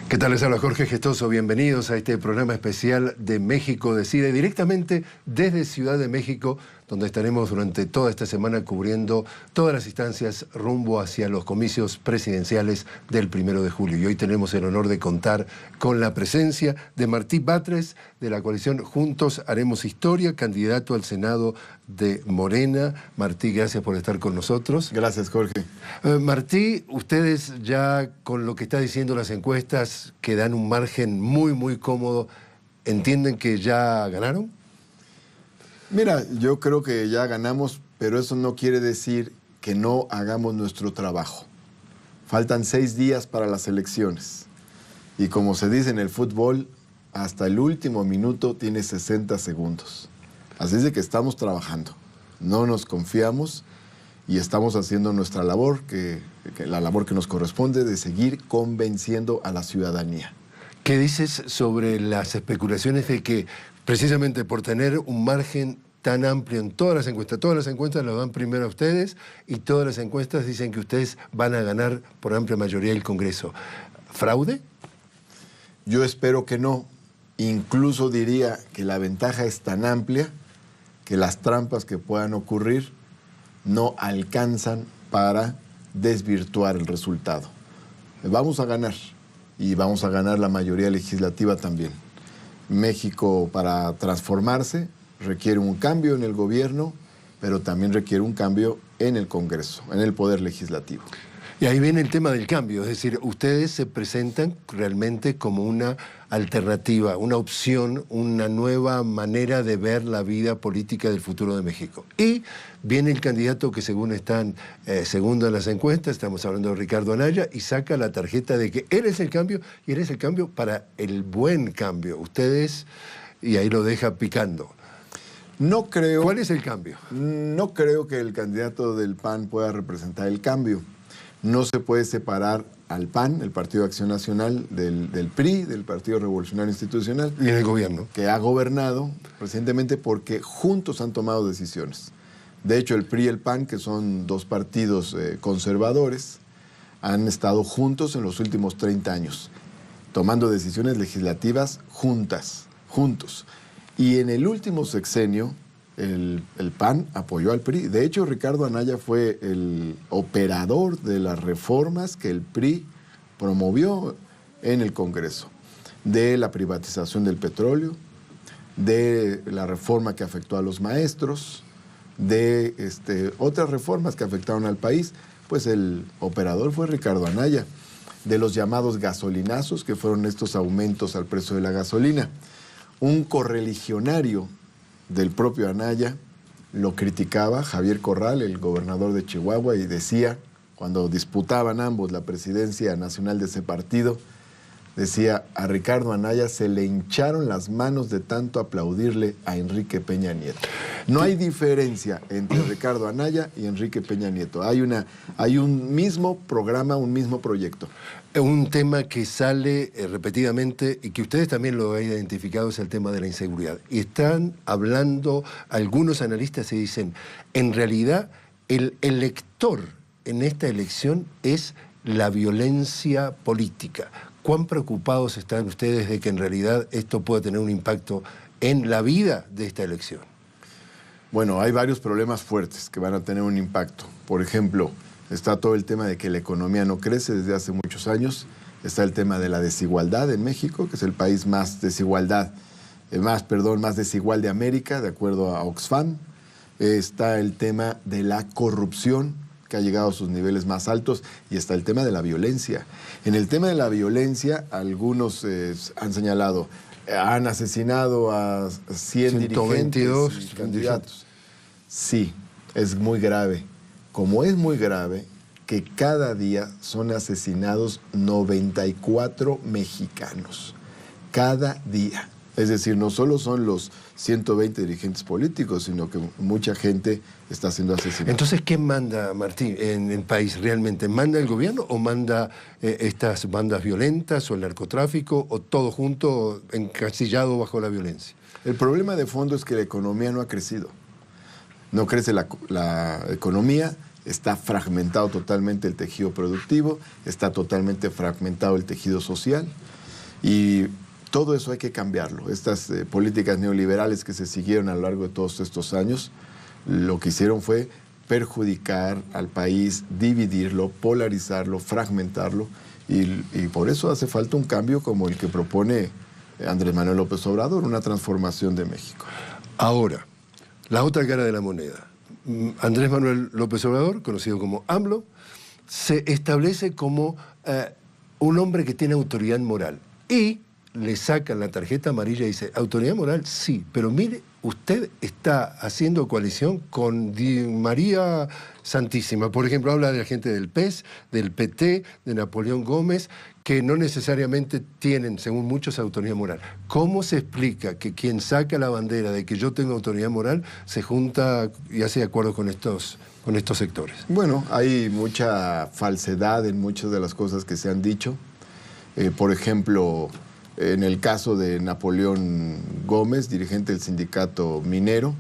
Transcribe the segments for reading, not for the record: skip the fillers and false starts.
¿Qué tal? Les habla Jorge Gestoso. Bienvenidos a este programa especial de México Decide, directamente desde Ciudad de México, donde estaremos durante toda esta semana cubriendo todas las instancias rumbo hacia los comicios presidenciales del 1 de julio. Y hoy tenemos el honor de contar con la presencia de Martí Batres, de la coalición Juntos Haremos Historia, candidato al Senado de Morena. Martí, gracias por estar con nosotros. Gracias, Jorge. Martí, ustedes ya con lo que está diciendo las encuestas, que dan un margen muy cómodo, ¿entienden que ya ganaron? Mira, yo creo que ya ganamos, pero eso no quiere decir que no hagamos nuestro trabajo. Faltan 6 días para las elecciones. Y como se dice en el fútbol, hasta el último minuto tiene 60 segundos. Así es de que estamos trabajando, no nos confiamos y estamos haciendo nuestra labor, la labor que nos corresponde de seguir convenciendo a la ciudadanía. ¿Qué dices sobre las especulaciones de que precisamente por tener un margen tan amplio en todas las encuestas lo dan primero a ustedes y todas las encuestas dicen que ustedes van a ganar por amplia mayoría el Congreso? ¿Fraude? Yo espero que no. Incluso diría que la ventaja es tan amplia que las trampas que puedan ocurrir no alcanzan para desvirtuar el resultado. Vamos a ganar y vamos a ganar la mayoría legislativa también. México, para transformarse, requiere un cambio en el gobierno, pero también requiere un cambio en el Congreso, en el Poder Legislativo. Y ahí viene el tema del cambio, es decir, ustedes se presentan realmente como una alternativa, una opción, una nueva manera de ver la vida política del futuro de México. Y viene el candidato que según están segundo en las encuestas, estamos hablando de Ricardo Anaya, y saca la tarjeta de que él es el cambio, y él es el cambio para el buen cambio. Ustedes, y ahí lo deja picando. No creo... ¿Cuál es el cambio? No creo que el candidato del PAN pueda representar el cambio. No se puede separar al PAN, el Partido de Acción Nacional, del PRI, del Partido Revolucionario Institucional. Y en el gobierno. Que ha gobernado recientemente porque juntos han tomado decisiones. De hecho, el PRI y el PAN, que son dos partidos conservadores, han estado juntos en los últimos 30 años, tomando decisiones legislativas juntos. Y en el último sexenio, el PAN apoyó al PRI. De hecho, Ricardo Anaya fue el operador de las reformas que el PRI promovió en el Congreso, de la privatización del petróleo, de la reforma que afectó a los maestros, de otras reformas que afectaron al país. Pues el operador fue Ricardo Anaya, de los llamados gasolinazos, que fueron estos aumentos al precio de la gasolina. Un correligionario del propio Anaya lo criticaba, Javier Corral, el gobernador de Chihuahua, y decía, cuando disputaban ambos la presidencia nacional de ese partido, decía, a Ricardo Anaya se le hincharon las manos de tanto aplaudirle a Enrique Peña Nieto. No hay diferencia entre Ricardo Anaya y Enrique Peña Nieto. Hay un mismo programa, un mismo proyecto. Un tema que sale repetidamente y que ustedes también lo han identificado es el tema de la inseguridad. Y están hablando algunos analistas y dicen, en realidad el elector en esta elección es la violencia política. ¿Cuán preocupados están ustedes de que en realidad esto pueda tener un impacto en la vida de esta elección? Bueno, hay varios problemas fuertes que van a tener un impacto. Por ejemplo, está todo el tema de que la economía no crece desde hace muchos años. Está el tema de la desigualdad en México, que es el país más desigual de América, de acuerdo a Oxfam. Está el tema de la corrupción, que ha llegado a sus niveles más altos, y está el tema de la violencia. En el tema de la violencia, algunos han señalado, han asesinado a 100 dirigentes y candidatos. Sí, es muy grave. Como es muy grave que cada día son asesinados 94 mexicanos. Cada día. Es decir, no solo son los 120 dirigentes políticos, sino que mucha gente está siendo asesinada. Entonces, ¿qué manda, Martí, en el país realmente? ¿Manda el gobierno o manda estas bandas violentas o el narcotráfico o todo junto encasillado bajo la violencia? El problema de fondo es que la economía no ha crecido. No crece la economía, está fragmentado totalmente el tejido productivo, está totalmente fragmentado el tejido social. Y todo eso hay que cambiarlo. Estas políticas neoliberales que se siguieron a lo largo de todos estos años, lo que hicieron fue perjudicar al país, dividirlo, polarizarlo, fragmentarlo, y por eso hace falta un cambio como el que propone Andrés Manuel López Obrador, una transformación de México. Ahora, la otra cara de la moneda. Andrés Manuel López Obrador, conocido como AMLO, se establece como un hombre que tiene autoridad moral. Y le sacan la tarjeta amarilla y dice, autoridad moral, sí, pero mire, usted está haciendo coalición con María Santísima. Por ejemplo, habla de la gente del PES, del PT, de Napoleón Gómez, que no necesariamente tienen, según muchos, autoridad moral. ¿Cómo se explica que quien saca la bandera de que yo tengo autoridad moral se junta y hace acuerdo con estos sectores? Bueno, hay mucha falsedad en muchas de las cosas que se han dicho. Por ejemplo, en el caso de Napoleón Gómez, dirigente del sindicato minero,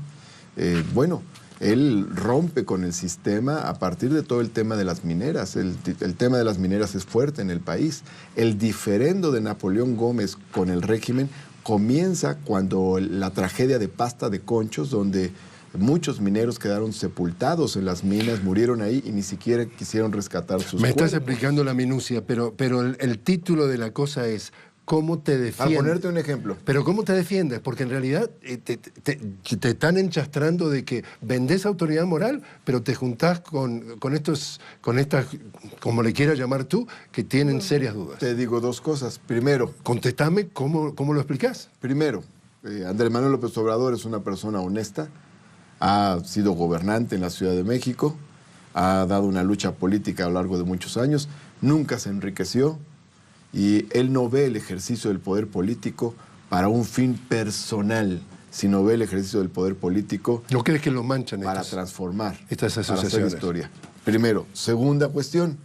él rompe con el sistema a partir de todo el tema de las mineras. El tema de las mineras es fuerte en el país. El diferendo de Napoleón Gómez con el régimen comienza cuando la tragedia de Pasta de Conchos, donde muchos mineros quedaron sepultados en las minas, murieron ahí y ni siquiera quisieron rescatar sus Me cuerpos. estás explicando la minucia, pero el título de la cosa es ¿cómo te defiendes? A ponerte un ejemplo. Pero ¿cómo te defiendes? Porque en realidad te están enchastrando de que vendés autoridad moral, pero te juntás con estas, como le quieras llamar tú, que tienen serias dudas. Te digo dos cosas. Primero, Contestame cómo lo explicás. Primero, Andrés Manuel López Obrador es una persona honesta, ha sido gobernante en la Ciudad de México, ha dado una lucha política a lo largo de muchos años, nunca se enriqueció y él no ve el ejercicio del poder político para un fin personal, sino ve el ejercicio del poder político ¿No crees que lo manchan para transformar, estas para hacer asociaciones? historia. Primero. Segunda cuestión,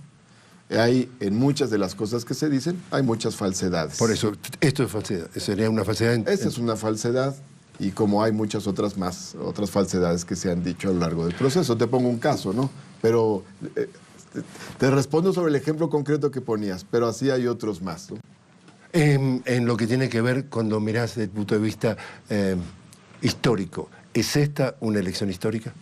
en muchas de las cosas que se dicen, hay muchas falsedades. Por eso, esto es falsedad. Sería una falsedad. Esta es una falsedad y como hay muchas otras falsedades que se han dicho a lo largo del proceso. Te pongo un caso, ¿no? Pero te respondo sobre el ejemplo concreto que ponías, pero así hay otros más, ¿no? En lo que tiene que ver cuando mirás desde el punto de vista histórico, ¿es esta una elección histórica?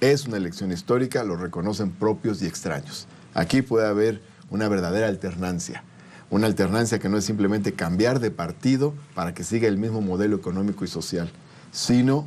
Es una elección histórica, lo reconocen propios y extraños. Aquí puede haber una verdadera alternancia. Una alternancia que no es simplemente cambiar de partido para que siga el mismo modelo económico y social, sino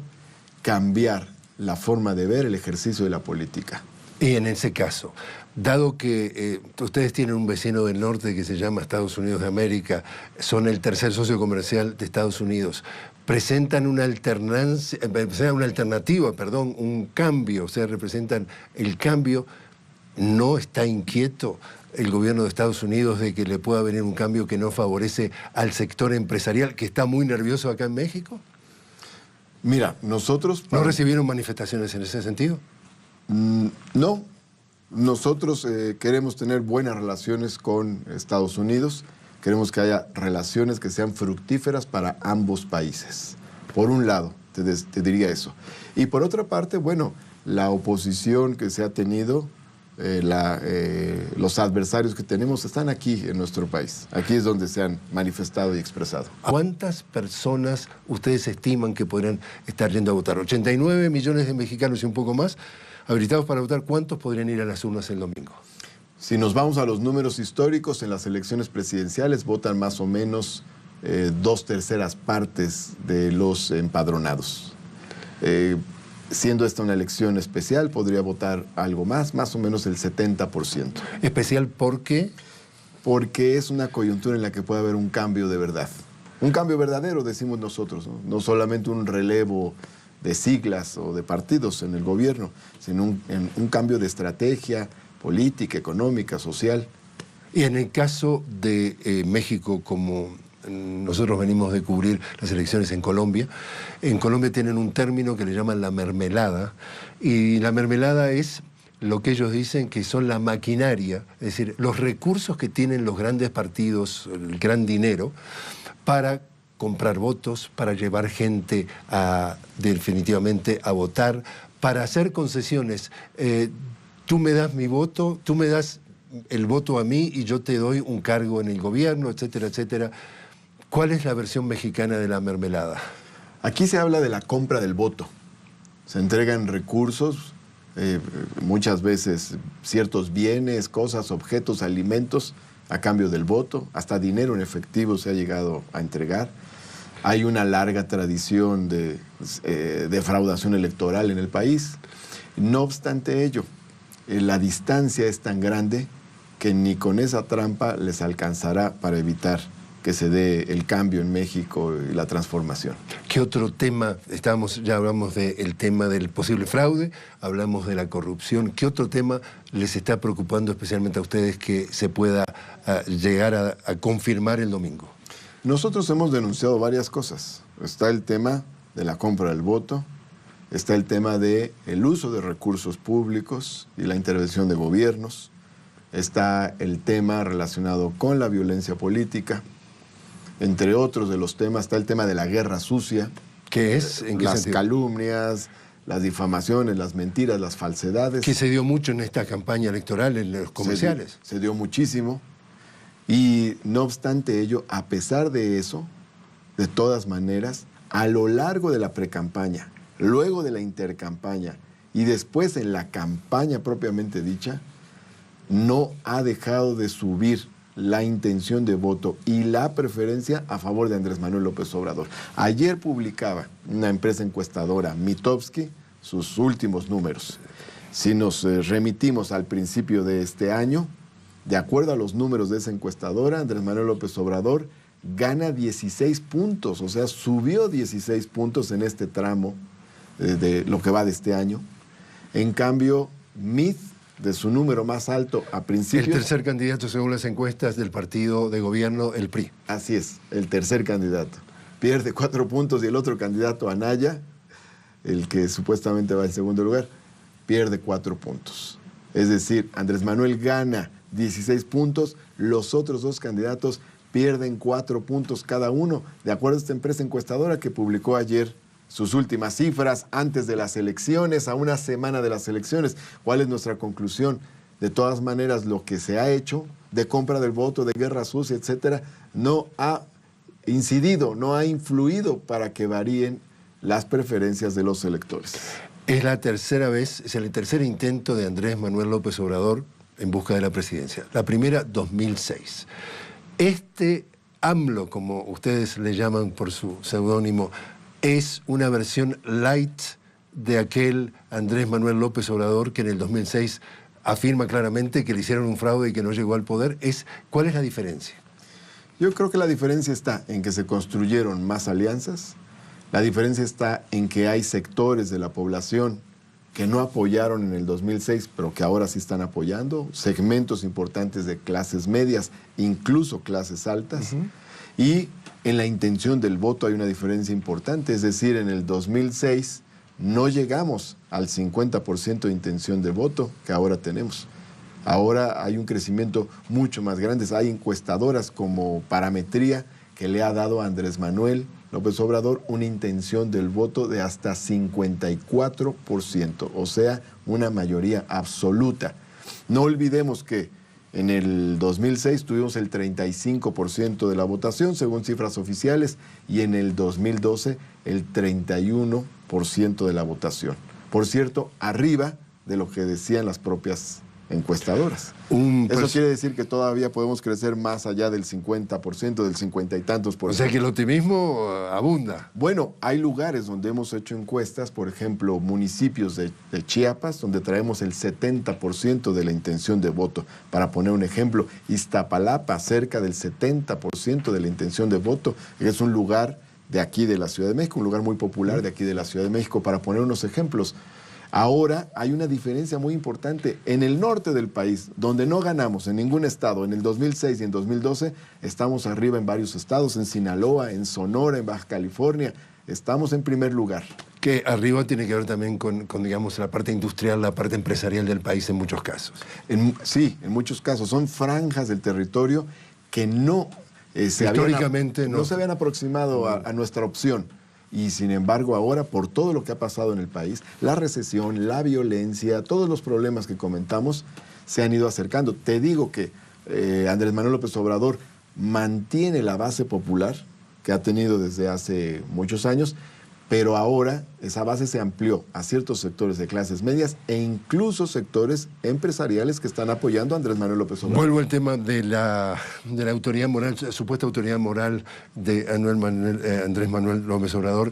cambiar la forma de ver el ejercicio de la política. Y en ese caso, dado que ustedes tienen un vecino del norte que se llama Estados Unidos de América, son el tercer socio comercial de Estados Unidos, presentan una alternativa, un cambio, o sea, representan el cambio. ¿No está inquieto el gobierno de Estados Unidos de que le pueda venir un cambio que no favorece al sector empresarial, que está muy nervioso acá en México? Mira, nosotros... ¿No recibieron manifestaciones en ese sentido? No. Nosotros queremos tener buenas relaciones con Estados Unidos. Queremos que haya relaciones que sean fructíferas para ambos países. Por un lado, te diría eso. Y por otra parte, bueno, la oposición que se ha tenido... los adversarios que tenemos están aquí en nuestro país. Aquí es donde se han manifestado y expresado. ¿Cuántas personas ustedes estiman que podrían estar yendo a votar? 89 millones de mexicanos y un poco más habilitados para votar. ¿Cuántos podrían ir a las urnas el domingo? Si nos vamos a los números históricos, en las elecciones presidenciales votan más o menos 2/3 partes de los empadronados. Siendo esta una elección especial, podría votar algo más o menos el 70%. ¿Especial por qué? Porque es una coyuntura en la que puede haber un cambio de verdad. Un cambio verdadero, decimos nosotros, ¿no? No solamente un relevo de siglas o de partidos en el gobierno, sino un cambio de estrategia política, económica, social. Y en el caso de México, como nosotros venimos de cubrir las elecciones en Colombia tienen un término que le llaman la mermelada, y la mermelada es lo que ellos dicen que son la maquinaria, es decir, los recursos que tienen los grandes partidos, el gran dinero, para comprar votos, para llevar gente definitivamente a votar, para hacer concesiones. Tú me das mi voto, tú me das el voto a mí y yo te doy un cargo en el gobierno, etcétera, etcétera. ¿Cuál es la versión mexicana de la mermelada? Aquí se habla de la compra del voto. Se entregan recursos, muchas veces ciertos bienes, cosas, objetos, alimentos, a cambio del voto. Hasta dinero en efectivo se ha llegado a entregar. Hay una larga tradición de defraudación electoral en el país. No obstante ello, la distancia es tan grande que ni con esa trampa les alcanzará para evitar que se dé el cambio en México y la transformación. ¿Qué otro tema? Ya hablamos del tema del posible fraude, hablamos de la corrupción. ¿Qué otro tema les está preocupando especialmente a ustedes que se pueda llegar a confirmar el domingo? Nosotros hemos denunciado varias cosas. Está el tema de la compra del voto, está el tema del uso de recursos públicos y la intervención de gobiernos, está el tema relacionado con la violencia política. Entre otros de los temas está el tema de la guerra sucia. ¿Qué es? ¿En qué las sentido? Calumnias, las difamaciones, las mentiras, las falsedades. Que se dio mucho en esta campaña electoral, en los comerciales. Se dio muchísimo. Y no obstante ello, a pesar de eso, de todas maneras, a lo largo de la precampaña, luego de la intercampaña y después en la campaña propiamente dicha, no ha dejado de subir la intención de voto y la preferencia a favor de Andrés Manuel López Obrador. Ayer publicaba una empresa encuestadora, Mitofsky, sus últimos números. Si nos remitimos al principio de este año, de acuerdo a los números de esa encuestadora, Andrés Manuel López Obrador gana 16 puntos, o sea, subió 16 puntos en este tramo de lo que va de este año. En cambio, Mit, de su número más alto a principios... El tercer candidato según las encuestas del partido de gobierno, el PRI. Así es, el tercer candidato. Pierde 4 puntos y el otro candidato, Anaya, el que supuestamente va en segundo lugar, pierde 4 puntos. Es decir, Andrés Manuel gana 16 puntos, los otros dos candidatos pierden 4 puntos cada uno, de acuerdo a esta empresa encuestadora que publicó ayer sus últimas cifras antes de las elecciones, a una semana de las elecciones. ¿Cuál es nuestra conclusión? De todas maneras, lo que se ha hecho de compra del voto, de guerra sucia, etcétera, no ha incidido, no ha influido para que varíen las preferencias de los electores. Es la tercera vez, es el tercer intento de Andrés Manuel López Obrador en busca de la presidencia. La primera, 2006. Este AMLO, como ustedes le llaman por su seudónimo, es una versión light de aquel Andrés Manuel López Obrador que en el 2006 afirma claramente que le hicieron un fraude y que no llegó al poder. ¿Cuál es la diferencia? Yo creo que la diferencia está en que se construyeron más alianzas. La diferencia está en que hay sectores de la población que no apoyaron en el 2006, pero que ahora sí están apoyando, segmentos importantes de clases medias, incluso clases altas. Y en la intención del voto hay una diferencia importante, es decir, en el 2006 no llegamos al 50% de intención de voto que ahora tenemos. Ahora hay un crecimiento mucho más grande. Hay encuestadoras como Parametría que le ha dado a Andrés Manuel López Obrador una intención del voto de hasta 54%, o sea, una mayoría absoluta. No olvidemos que en el 2006 tuvimos el 35% de la votación, según cifras oficiales, y en el 2012 el 31% de la votación. Por cierto, arriba de lo que decían las propias encuestadoras. Eso quiere decir que todavía podemos crecer más allá del 50%, del 50 y tantos por ciento. O sea que el optimismo abunda. Bueno, hay lugares donde hemos hecho encuestas, por ejemplo, municipios de Chiapas, donde traemos el 70% de la intención de voto. Para poner un ejemplo, Iztapalapa, cerca del 70% de la intención de voto. Es un lugar de aquí de la Ciudad de México, un lugar muy popular de aquí de la Ciudad de México, para poner unos ejemplos. Ahora hay una diferencia muy importante. En el norte del país, donde no ganamos en ningún estado, en el 2006 y en 2012, estamos arriba en varios estados, en Sinaloa, en Sonora, en Baja California, estamos en primer lugar. Que arriba tiene que ver también con, digamos, la parte industrial, la parte empresarial del país en muchos casos. Sí, en muchos casos. Son franjas del territorio que no, históricamente no se habían aproximado a nuestra opción. Y sin embargo ahora, por todo lo que ha pasado en el país, la recesión, la violencia, todos los problemas que comentamos, se han ido acercando. Te digo que Andrés Manuel López Obrador mantiene la base popular que ha tenido desde hace muchos años, pero ahora esa base se amplió a ciertos sectores de clases medias e incluso sectores empresariales que están apoyando a Andrés Manuel López Obrador. Vuelvo al tema de la autoridad moral, supuesta autoridad moral de Andrés Manuel López Obrador.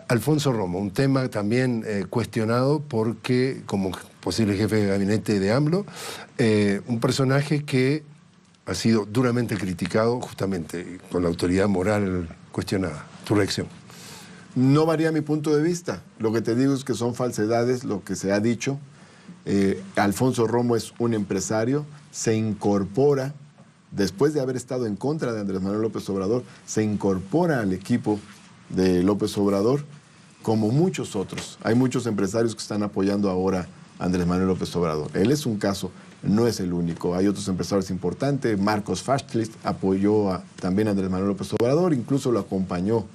Alfonso Romo, un tema también cuestionado porque, como posible jefe de gabinete de AMLO, un personaje que ha sido duramente criticado justamente con la autoridad moral cuestionada. ¿Tu reacción? No varía mi punto de vista. Lo que te digo es que son falsedades lo que se ha dicho. Alfonso Romo es un empresario, se incorpora, después de haber estado en contra de Andrés Manuel López Obrador, se incorpora al equipo de López Obrador, como muchos otros. Hay muchos empresarios que están apoyando ahora a Andrés Manuel López Obrador. Él es un caso, no es el único. Hay otros empresarios importantes. Marcos Fastlist apoyó también a Andrés Manuel López Obrador, incluso lo acompañó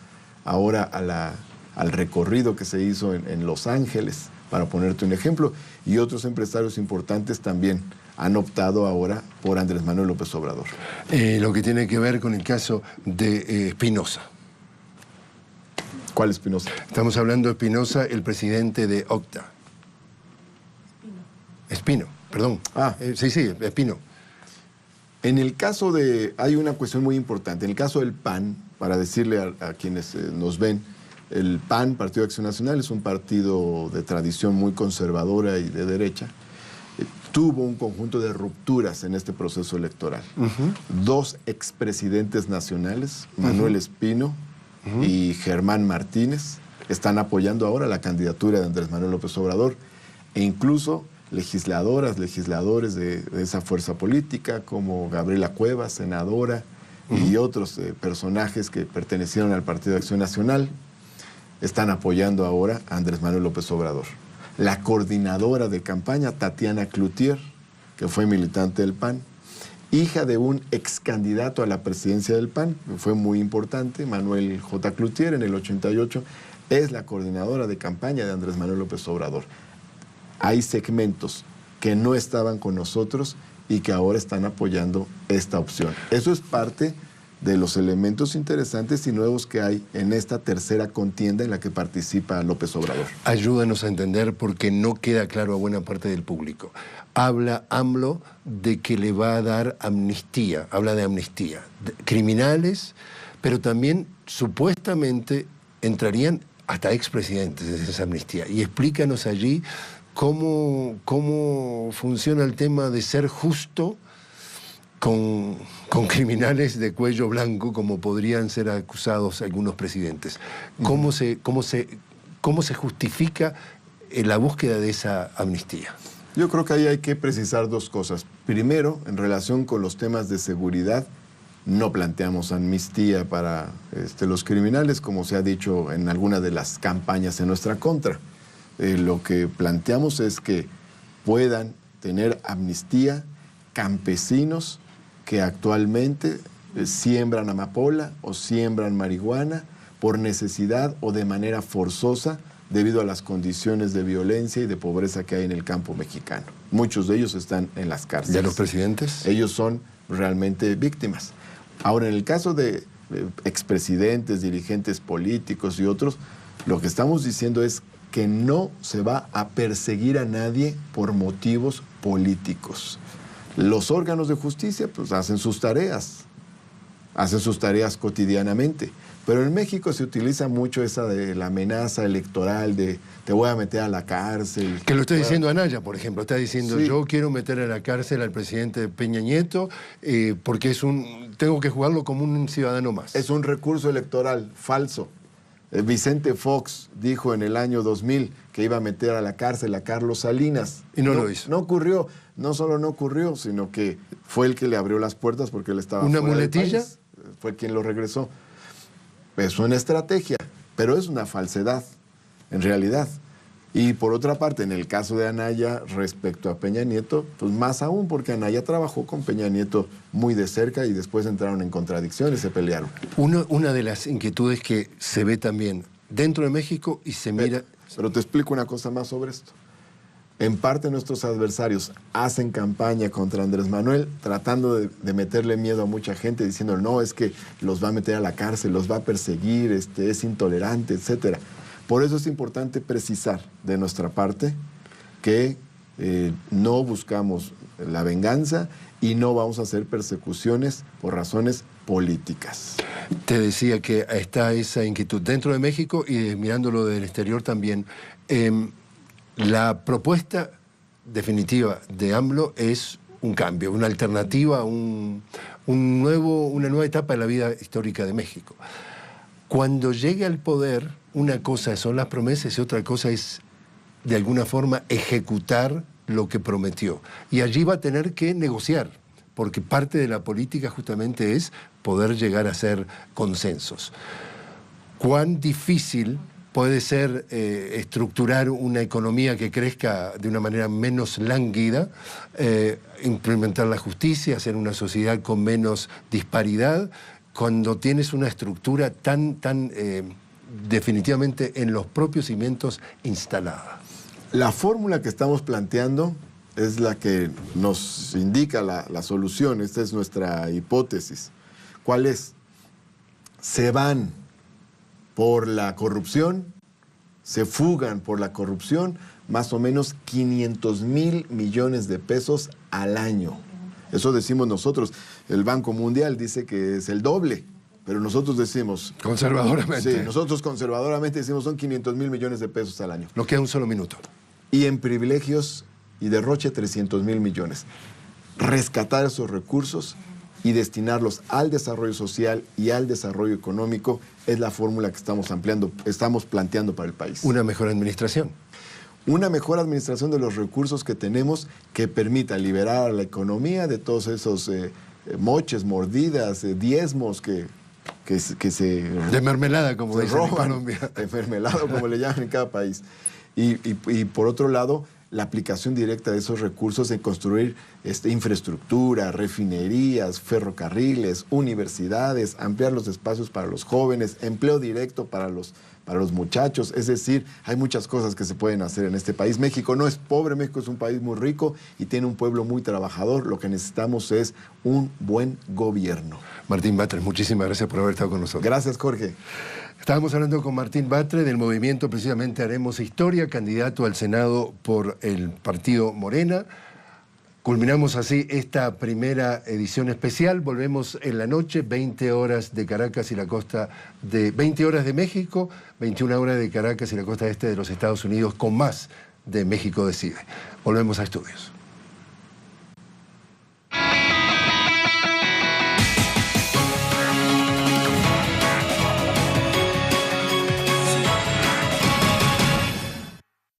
ahora al recorrido que se hizo en Los Ángeles, para ponerte un ejemplo, y otros empresarios importantes también han optado ahora por Andrés Manuel López Obrador. Lo que tiene que ver con el caso de Espinosa. ¿Cuál Espinosa? Estamos hablando de Espinosa, el presidente de Octa. Espino, perdón. Sí, Espino. En el caso hay una cuestión muy importante. En el caso del PAN, para decirle a quienes nos ven, el PAN, Partido de Acción Nacional, es un partido de tradición muy conservadora y de derecha. Tuvo un conjunto de rupturas en este proceso electoral. Dos expresidentes nacionales, Manuel Espino y Germán Martínez, están apoyando ahora la candidatura de Andrés Manuel López Obrador, e incluso legisladores de esa fuerza política, como Gabriela Cuevas, senadora, y otros personajes que pertenecieron al Partido de Acción Nacional, están apoyando ahora a Andrés Manuel López Obrador. La coordinadora de campaña, Tatiana Cloutier, que fue militante del PAN, hija de un ex candidato a la presidencia del PAN, que fue muy importante, Manuel J. Cloutier, en el 88, es la coordinadora de campaña de Andrés Manuel López Obrador. Hay segmentos que no estaban con nosotros y que ahora están apoyando esta opción. Eso es parte de los elementos interesantes y nuevos que hay en esta tercera contienda en la que participa López Obrador. Ayúdanos a entender, porque no queda claro a buena parte del público. Habla AMLO de que le va a dar amnistía, habla de amnistía. Criminales, pero también supuestamente entrarían hasta expresidentes de esa amnistía. Y explícanos allí cómo funciona el tema de ser justo con criminales de cuello blanco, como podrían ser acusados algunos presidentes. ¿Cómo se justifica la búsqueda de esa amnistía? Yo creo que ahí hay que precisar dos cosas. Primero, en relación con los temas de seguridad, no planteamos amnistía para los criminales, como se ha dicho en alguna de las campañas en nuestra contra. Lo que planteamos es que puedan tener amnistía campesinos que actualmente siembran amapola o siembran marihuana por necesidad o de manera forzosa debido a las condiciones de violencia y de pobreza que hay en el campo mexicano. Muchos de ellos están en las cárceles. ¿Y a los presidentes? Ellos son realmente víctimas. Ahora, en el caso de expresidentes, dirigentes políticos y otros, lo que estamos diciendo es que no se va a perseguir a nadie por motivos políticos. Los órganos de justicia pues hacen sus tareas cotidianamente, pero en México se utiliza mucho esa de la amenaza electoral, de te voy a meter a la cárcel. Que lo está diciendo Anaya, por ejemplo, está diciendo, sí, yo quiero meter a la cárcel al presidente Peña Nieto porque tengo que jugarlo como un ciudadano más. Es un recurso electoral falso. Vicente Fox dijo en el año 2000 que iba a meter a la cárcel a Carlos Salinas. Y no lo hizo. No ocurrió. No solo no ocurrió, sino que fue el que le abrió las puertas porque él estaba ¿Una fuera muletilla? del país. Fue quien lo regresó. Es una estrategia, pero es una falsedad, en realidad. Y por otra parte, en el caso de Anaya, respecto a Peña Nieto, pues más aún, porque Anaya trabajó con Peña Nieto muy de cerca y después entraron en contradicciones, se pelearon. Una de las inquietudes que se ve también dentro de México y se mira... Pero te explico una cosa más sobre esto. En parte nuestros adversarios hacen campaña contra Andrés Manuel tratando de meterle miedo a mucha gente diciendo no, es que los va a meter a la cárcel, los va a perseguir, es intolerante, etc. Por eso es importante precisar de nuestra parte que no buscamos la venganza y no vamos a hacer persecuciones por razones políticas. Te decía que está esa inquietud dentro de México y mirándolo del exterior también. La propuesta definitiva de AMLO es un cambio, una alternativa, una nueva etapa de la vida histórica de México. Cuando llegue al poder, una cosa son las promesas y otra cosa es, de alguna forma, ejecutar lo que prometió. Y allí va a tener que negociar, porque parte de la política justamente es poder llegar a hacer consensos. ¿Cuán difícil puede ser estructurar una economía que crezca de una manera menos lánguida, implementar la justicia, hacer una sociedad con menos disparidad, cuando tienes una estructura tan definitivamente en los propios cimientos instalada? La fórmula que estamos planteando es la que nos indica la solución. Esta es nuestra hipótesis. ¿Cuál es? Se van por la corrupción, se fugan por la corrupción, más o menos 500,000 millones de pesos al año. Eso decimos nosotros. El Banco Mundial dice que es el doble, pero nosotros decimos... Conservadoramente. Sí, nosotros conservadoramente decimos son 500,000 millones de pesos al año. Nos queda un solo minuto. Y en privilegios y derroche 300,000 millones. Rescatar esos recursos y destinarlos al desarrollo social y al desarrollo económico es la fórmula que estamos planteando para el país. Una mejor administración. Una mejor administración de los recursos que tenemos que permita liberar a la economía de todos esos moches, mordidas, diezmos que se... De mermelada, como dicen en roban, Colombia. de mermelada, como le llaman en cada país. Y por otro lado, la aplicación directa de esos recursos en construir infraestructura, refinerías, ferrocarriles, universidades, ampliar los espacios para los jóvenes, empleo directo para los muchachos. Es decir, hay muchas cosas que se pueden hacer en este país. México no es pobre, México es un país muy rico y tiene un pueblo muy trabajador. Lo que necesitamos es un buen gobierno. Martín Batres, muchísimas gracias por haber estado con nosotros. Gracias, Jorge. Estábamos hablando con Martín Batres del movimiento precisamente Haremos Historia, candidato al Senado por el partido Morena. Culminamos así esta primera edición especial. Volvemos en la noche, 20 horas de Caracas y la costa de... 20 horas de México, 21 horas de Caracas y la costa este de los Estados Unidos, con más de México Decide. Volvemos a estudios.